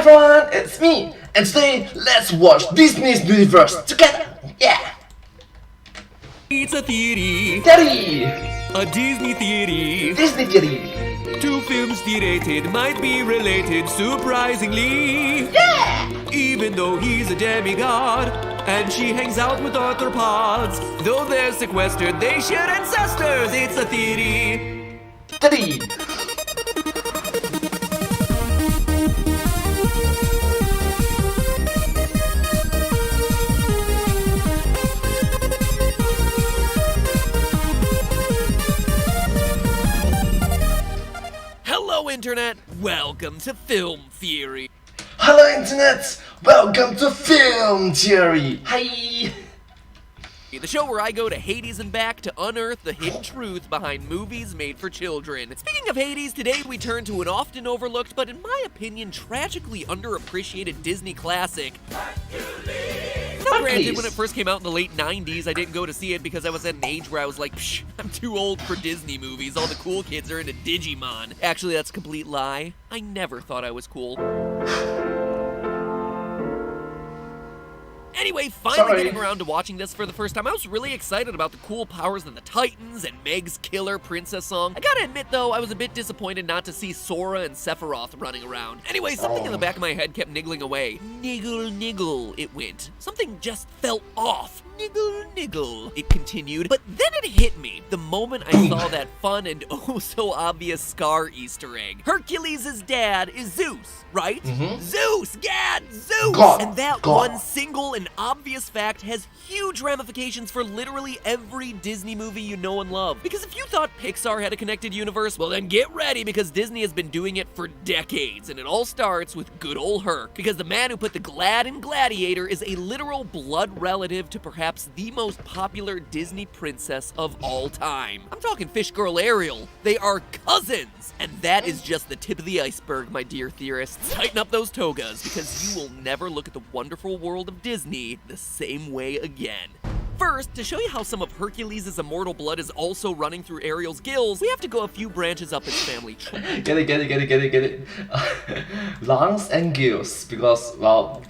everyone, it's me, and today let's watch Disney's universe together. Yeah! It's a theory. Theory! A Disney theory. Disney theory. Two films theorated might be related surprisingly. Yeah! Even though he's a demigod and she hangs out with arthropods, though they're sequestered, they share ancestors. It's a theory. Theory. Hello, Internet. Welcome to Film Theory. Hello Internet! Welcome to Film Theory! Hi! The show where I go to Hades and back to unearth the hidden truth behind movies made for children. Speaking of Hades, today we turn to an often overlooked, but in my opinion, tragically underappreciated Disney classic. Now, granted, when it first came out in the late 90s, I didn't go to see it because I was at an age where I was like, psh, I'm too old for Disney movies. All the cool kids are into Digimon. Actually, that's a complete lie. I never thought I was cool. Anyway, finally getting around to watching this for the first time, I was really excited about the cool powers of the Titans and Meg's killer princess song. I gotta admit though, I was a bit disappointed not to see Sora and Sephiroth running around. Anyway, something in the back of my head kept niggling away. Niggle, niggle, it went. Something just felt off. Niggle, niggle, it continued. But then it hit me the moment I saw that fun and oh so obvious Scar Easter egg. Hercules' dad is Zeus, right? Zeus, Gad, Zeus! God, and that God. one single and obvious fact has huge ramifications for literally every Disney movie you know and love. Because if you thought Pixar had a connected universe, well then get ready because Disney has been doing it for decades, and it all starts with good old Herc. Because the man who put the Glad in Gladiator is a literal blood relative to perhaps the most popular Disney princess of all time. I'm talking fish girl Ariel. They are cousins! And that is just the tip of the iceberg, my dear theorists. Tighten up those togas, because you will never look at the wonderful world of Disney the same way again. First, to show you how some of Hercules' immortal blood is also running through Ariel's gills, we have to go a few branches up his family tree. Get it. Lungs and gills, because, well,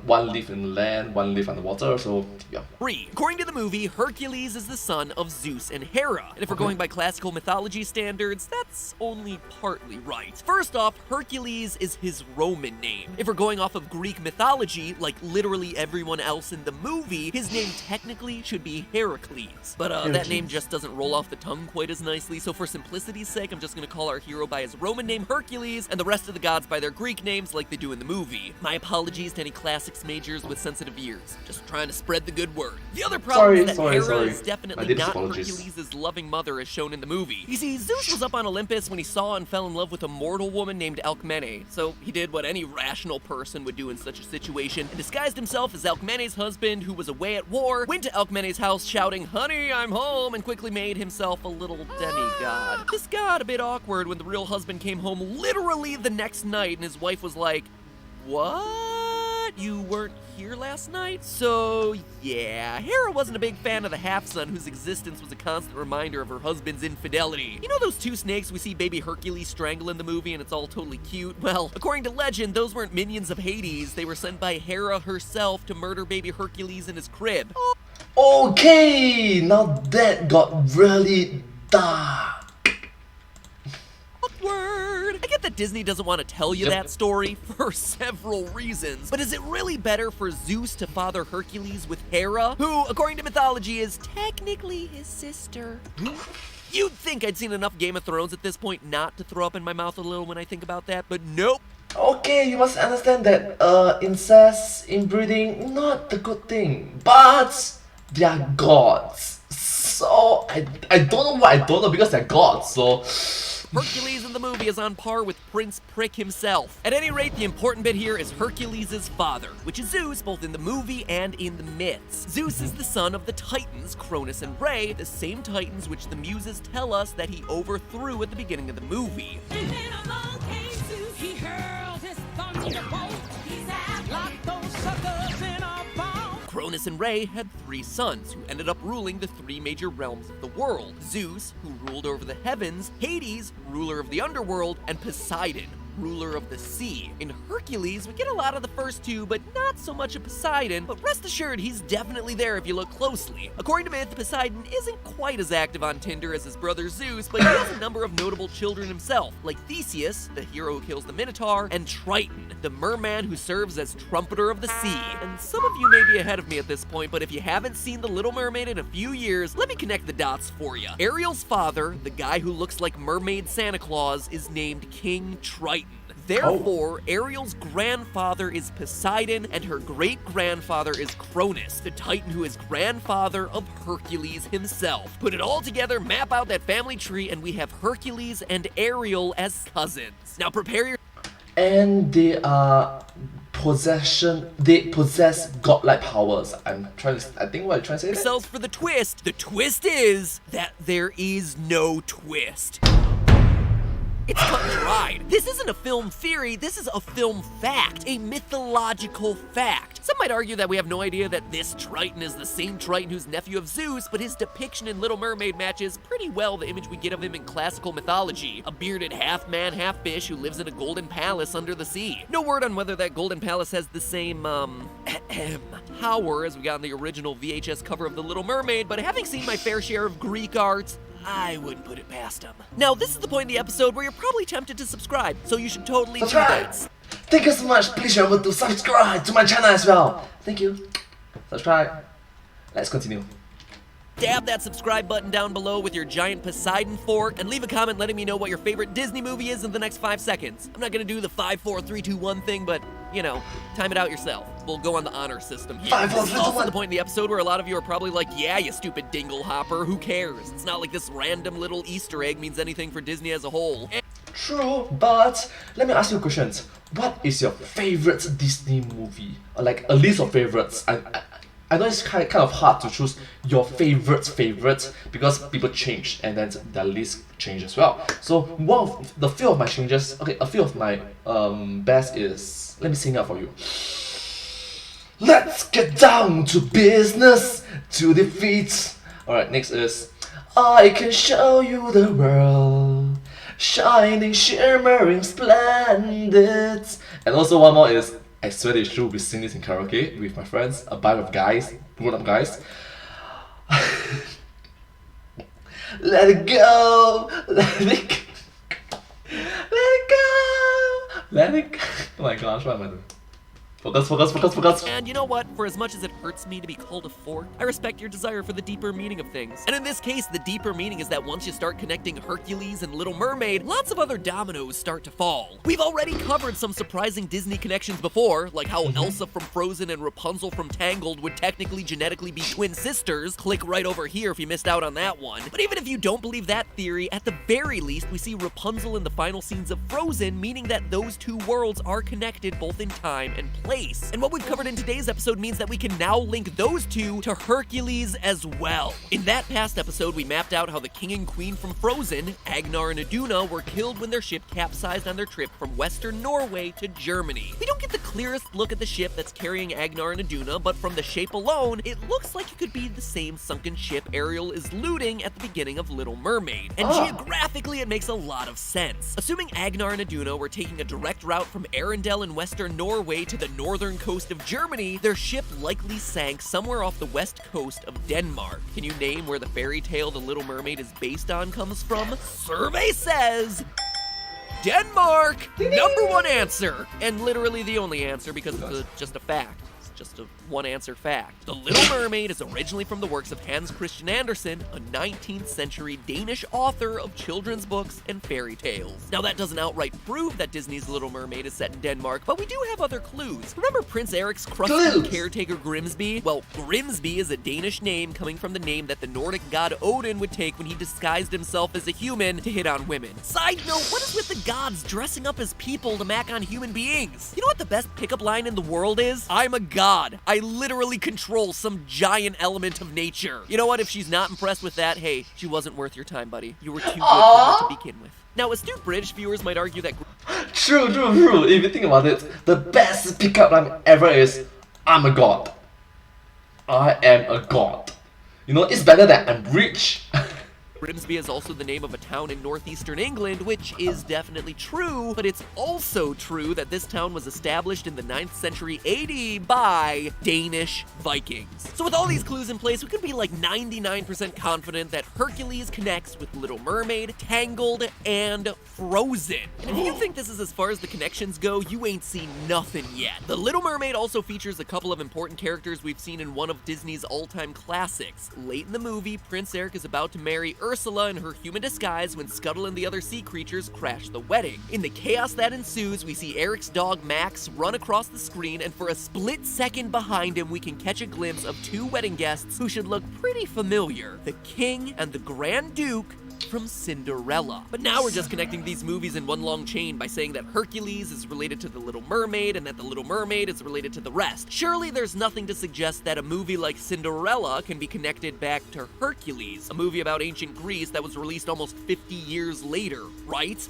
one live in land, one live underwater, so, yeah. 3. According to the movie, Hercules is the son of Zeus and Hera. And if we're going by classical mythology standards, that's only partly right. First off, Hercules is his Roman name. If we're going off of Greek mythology, like literally everyone else in the movie, his name technically should be Heracles. But that name just doesn't roll off the tongue quite as nicely, so for simplicity's sake, I'm just gonna call our hero by his Roman name Hercules, and the rest of the gods by their Greek names like they do in the movie. My apologies to any classics majors with sensitive ears. Just trying to spread the good word. The other problem is that Hera is definitely not Hercules' loving mother as shown in the movie. You see, Zeus was up on Olympus when he saw and fell in love with a mortal woman named Alcmene, so he did what any rational person would do in such a situation, and disguised himself as Alcmene's husband who was away at war, went to Alcmene's house shouting, "Honey, I'm home," and quickly made himself a little demigod. This got a bit awkward when the real husband came home literally the next night and his wife was like, "What? You weren't here last night?" So yeah, Hera wasn't a big fan of the half-son whose existence was a constant reminder of her husband's infidelity. You know those two snakes we see baby Hercules strangle in the movie and it's all totally cute? Well, according to legend, those weren't minions of Hades. They were sent by Hera herself to murder baby Hercules in his crib. Okay, now that got really dark. Awkward. I get that Disney doesn't want to tell you that story for several reasons, but is it really better for Zeus to father Hercules with Hera, who, according to mythology, is technically his sister? You'd think I'd seen enough Game of Thrones at this point not to throw up in my mouth a little when I think about that, but nope. Okay, you must understand that incest, inbreeding, not the good thing, but they are gods. So I don't know what I don't know because they're gods, so Hercules in the movie is on par with Prince Prick himself. At any rate, the important bit here is Hercules' father, which is Zeus both in the movie and in the myths. Zeus is the son of the Titans, Cronus and Rhea, the same Titans which the Muses tell us that he overthrew at the beginning of the movie. And then along came Zeus, he hurled his thunderbolt. He said, "Lock those suckers in a ball." Cronus and Rhea had 3 sons who ended up ruling the 3 major realms of the world. Zeus, who ruled over the heavens, Hades, ruler of the underworld, and Poseidon, ruler of the sea. In Hercules, we get a lot of the first two, but not so much of Poseidon, but rest assured he's definitely there if you look closely. According to myth, Poseidon isn't quite as active on Tinder as his brother Zeus, but he has a number of notable children himself, like Theseus, the hero who kills the Minotaur, and Triton, the merman who serves as trumpeter of the sea. And some of you may be ahead of me at this point, but if you haven't seen The Little Mermaid in a few years, let me connect the dots for you. Ariel's father, the guy who looks like Mermaid Santa Claus, is named King Triton. Therefore, Ariel's grandfather is Poseidon, and her great-grandfather is Cronus, the Titan who is grandfather of Hercules himself. Put it all together, map out that family tree, and we have Hercules and Ariel as cousins. Now prepare your... And they possess godlike powers. I think what I'm trying to say there? yourselves for the twist. The twist is that there is no twist. It's cut and dried. This isn't a film theory, this is a film fact, a mythological fact. Some might argue that we have no idea that this Triton is the same Triton who's nephew of Zeus, but his depiction in Little Mermaid matches pretty well the image we get of him in classical mythology. A bearded half-man, half-fish who lives in a golden palace under the sea. No word on whether that golden palace has the same, power as we got in the original VHS cover of The Little Mermaid, but having seen my fair share of Greek art, I wouldn't put it past him. Now, this is the point in the episode where you're probably tempted to subscribe, so you should totally do that. Thank you so much. Please remember to subscribe to my channel as well. Thank you. Subscribe. Let's continue. Dab that subscribe button down below with your giant Poseidon fork, and leave a comment letting me know what your favorite Disney movie is in the next 5 seconds. I'm not gonna do the 5, 4, 3, 2, 1 thing, but, you know, time it out yourself. We'll go on the honor system here. 5, 4, This is 3, 2, also 1. the point in the episode where a lot of you are probably like, yeah, you stupid dingle hopper, who cares? It's not like this random little Easter egg means anything for Disney as a whole. True, but let me ask you questions. What is your favorite Disney movie? Or like a list of favorites. I know it's kind of hard to choose your favorite because people change and then their list change as well. So one of the few of my changes, okay, a few of my best is, let me sing out for you. Let's get down to business to defeat. Alright, next is I can show you the world, shining, shimmering, splendid. And also one more is, I swear it's true, we sing this in karaoke with my friends, a bunch of guys, grown-up guys. Let it go, let it go, let it go, let it go. Oh my gosh, what am I doing? Focus. And you know what? For as much as it hurts me to be called a fork, I respect your desire for the deeper meaning of things. And in this case, the deeper meaning is that once you start connecting Hercules and Little Mermaid, lots of other dominoes start to fall. We've already covered some surprising Disney connections before, like how Elsa from Frozen and Rapunzel from Tangled would technically genetically be twin sisters. Click right over here if you missed out on that one. But even if you don't believe that theory, at the very least, we see Rapunzel in the final scenes of Frozen, meaning that those two worlds are connected both in time and place. And what we've covered in today's episode means that we can now link those two to Hercules as well. In that past episode, we mapped out how the king and queen from Frozen, Agnar and Iduna, were killed when their ship capsized on their trip from western Norway to Germany. We don't get the clearest look at the ship that's carrying Agnar and Iduna, but from the shape alone, it looks like it could be the same sunken ship Ariel is looting at the beginning of Little Mermaid. And geographically, it makes a lot of sense. Assuming Agnar and Iduna were taking a direct route from Arendelle in western Norway to the northern coast of Germany, their ship likely sank somewhere off the west coast of Denmark. Can you name where the fairy tale The Little Mermaid is based on comes from? Survey says Denmark! Number one answer! And literally the only answer because it's just a fact. Just a one-answer fact. The Little Mermaid is originally from the works of Hans Christian Andersen, a 19th century Danish author of children's books and fairy tales. Now that doesn't outright prove that Disney's Little Mermaid is set in Denmark, but we do have other clues. Remember Prince Eric's crusty caretaker Grimsby? Well, Grimsby is a Danish name coming from the name that the Nordic god Odin would take when he disguised himself as a human to hit on women. Side note, what is with the gods dressing up as people to mac on human beings? You know what the best pickup line in the world is? I'm a god. I literally control some giant element of nature. You know what? If she's not impressed with that, hey, she wasn't worth your time, buddy. You were too good for her to begin with. Now, astute British viewers might argue that... True. If you think about it, the best pickup line ever is, I'm a god. I am a god. You know, it's better than I'm rich. Grimsby is also the name of a town in northeastern England, which is definitely true, but it's also true that this town was established in the 9th century AD by Danish Vikings. So with all these clues in place, we could be like 99% confident that Hercules connects with Little Mermaid, Tangled, and Frozen. And if you think this is as far as the connections go, you ain't seen nothing yet. The Little Mermaid also features a couple of important characters we've seen in one of Disney's all-time classics. Late in the movie, Prince Eric is about to marry Ursula in her human disguise when Scuttle and the other sea creatures crash the wedding. In the chaos that ensues, we see Eric's dog Max run across the screen, and for a split second behind him, we can catch a glimpse of two wedding guests who should look pretty familiar: the King and the Grand Duke from Cinderella. But now we're just connecting these movies in one long chain by saying that Hercules is related to the Little Mermaid and that the Little Mermaid is related to the rest. Surely there's nothing to suggest that a movie like Cinderella can be connected back to Hercules, a movie about ancient Greece that was released almost 50 years later, right?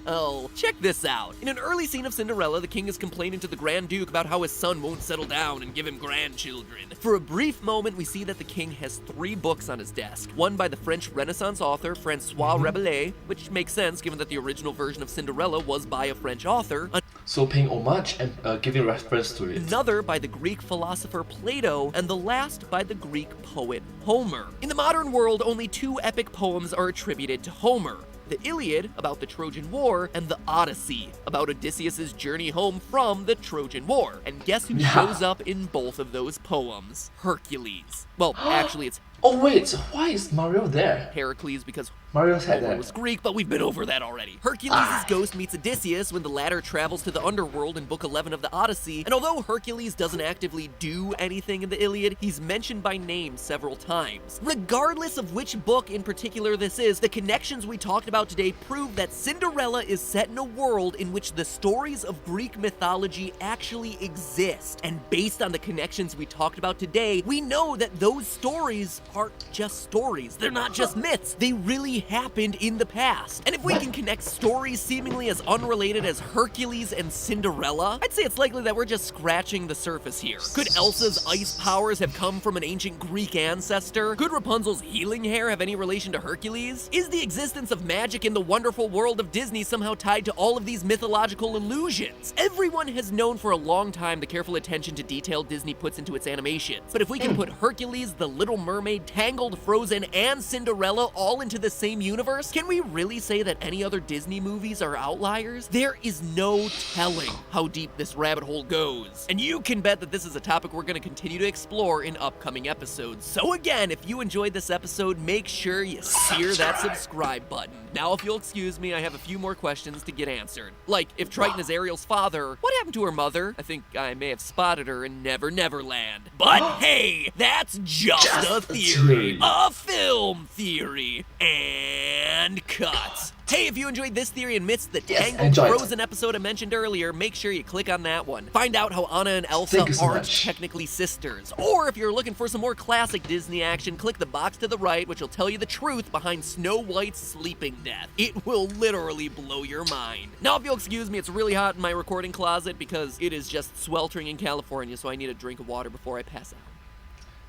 Well, check this out. In an early scene of Cinderella, the king is complaining to the Grand Duke about how his son won't settle down and give him grandchildren. For a brief moment, we see that the king has 3 books on his desk, one by the French Renaissance author François Rabelais, which makes sense given that the original version of Cinderella was by a French author. So paying homage and giving reference to it. Another by the Greek philosopher Plato, and the last by the Greek poet Homer. In the modern world, only 2 epic poems are attributed to Homer: the Iliad, about the Trojan War, and the Odyssey, about Odysseus' journey home from the Trojan War. And guess who shows up in both of those poems? Hercules. Well, actually, it's Oh wait, so why is Mario there? Heracles, because Mario's had Homer that. was Greek, but we've been over that already. Hercules' ghost meets Odysseus when the latter travels to the underworld in Book 11 of the Odyssey, and although Hercules doesn't actively do anything in the Iliad, he's mentioned by name several times. Regardless of which book in particular this is, the connections we talked about today prove that Cinderella is set in a world in which the stories of Greek mythology actually exist. And based on the connections we talked about today, we know that those stories aren't just stories. They're not just myths. They really happened in the past. And if we can connect stories seemingly as unrelated as Hercules and Cinderella, I'd say it's likely that we're just scratching the surface here. Could Elsa's ice powers have come from an ancient Greek ancestor? Could Rapunzel's healing hair have any relation to Hercules? Is the existence of magic in the wonderful world of Disney somehow tied to all of these mythological illusions? Everyone has known for a long time the careful attention to detail Disney puts into its animations. But if we can put Hercules, The Little Mermaid, Tangled, Frozen, and Cinderella all into the same universe, can we really say that any other Disney movies are outliers? There is no telling how deep this rabbit hole goes. And you can bet that this is a topic we're going to continue to explore in upcoming episodes. So again, if you enjoyed this episode, make sure you sear that subscribe button. Now, if you'll excuse me, I have a few more questions to get answered. Like, if Triton is Ariel's father, what happened to her mother? I think I may have spotted her in Never Never Land. But hey, that's just a theory. A film theory. And cut. Hey, if you enjoyed this theory and missed the Tangled Frozen episode I mentioned earlier, make sure you click on that one. Find out how Anna and Elsa aren't technically sisters. Or if you're looking for some more classic Disney action, click the box to the right, which will tell you the truth behind Snow White's sleeping death. It will literally blow your mind. Now, if you'll excuse me, it's really hot in my recording closet because it is just sweltering in California, so I need a drink of water before I pass out.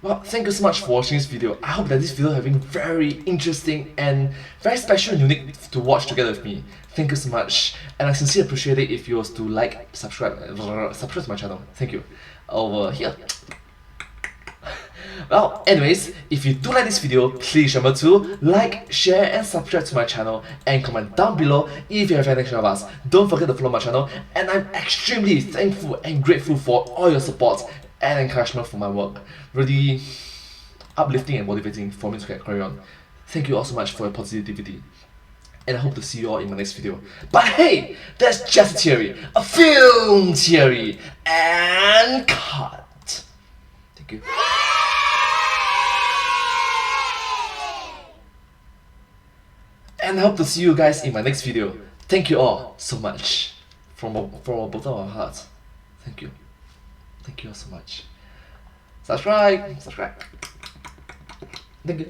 Well, thank you so much for watching this video. I hope that this video has been very interesting and very special and unique to watch together with me. Thank you so much, and I sincerely appreciate it if you was to like, subscribe to my channel. Thank you. Over here. Well, anyways, if you do like this video, please remember to like, share, and subscribe to my channel, and comment down below if you have any question of us. Don't forget to follow my channel, and I'm extremely thankful and grateful for all your support and encouragement for my work. Really uplifting and motivating for me to carry on. Thank you all so much for your positivity, and I hope to see you all in my next video. But hey, that's just a theory, a film theory, and cut. Thank you. And I hope to see you guys in my next video. Thank you all so much from the bottom of our hearts. Thank you. Thank you all so much. Subscribe. Thank you.